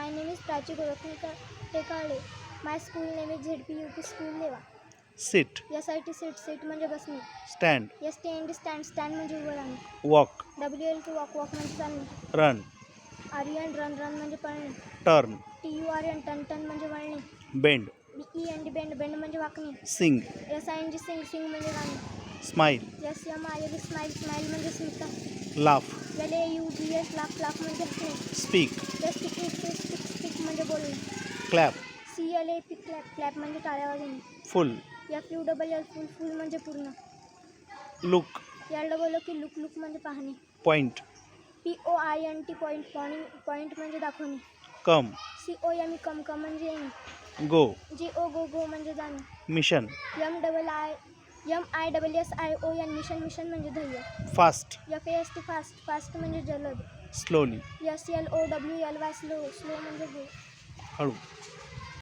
My name is Prachi Gorakhane Tekale. My school name is ZP UP school Leva. sit, SIT sit sit म्हणजे बसणे. stand, STAND stand stand म्हणजे उभं राहणे. walk, WLK walk walk म्हणजे चालणे. run, RUN run run म्हणजे पळणे. turn, TURN टन टन म्हणजे वळणे. bend, BEND बेंड बेंड म्हणजे वाकणे. sing, SING सिंग सिंग म्हणजे गाणे. smile, SMILE स्माईल स्माईल म्हणजे Smita. laugh, LAUGH laugh laugh म्हणजे हसणे. speak, स्टिक म्हणजे बोलणे. clap, CLAP क्लॅप क्लॅप म्हणजे टाळ्या वाजवणे. full, FULL फुल फुल म्हणजे पूर्ण. look, LOOK लुक लुक म्हणजे पाहणे. point, POINT पॉईंट पॉईंट म्हणजे दाखवणे. come, COME कम कम म्हणजे येणे. go, GO गो गो म्हणजे जाणे. mission, MISSION मिशन मिशन म्हणजे धैर्य. fast, FAST फास्ट फास्ट म्हणजे जलद. slowly, SLOWLY स्लो स्लो म्हणजे हळू. हळू.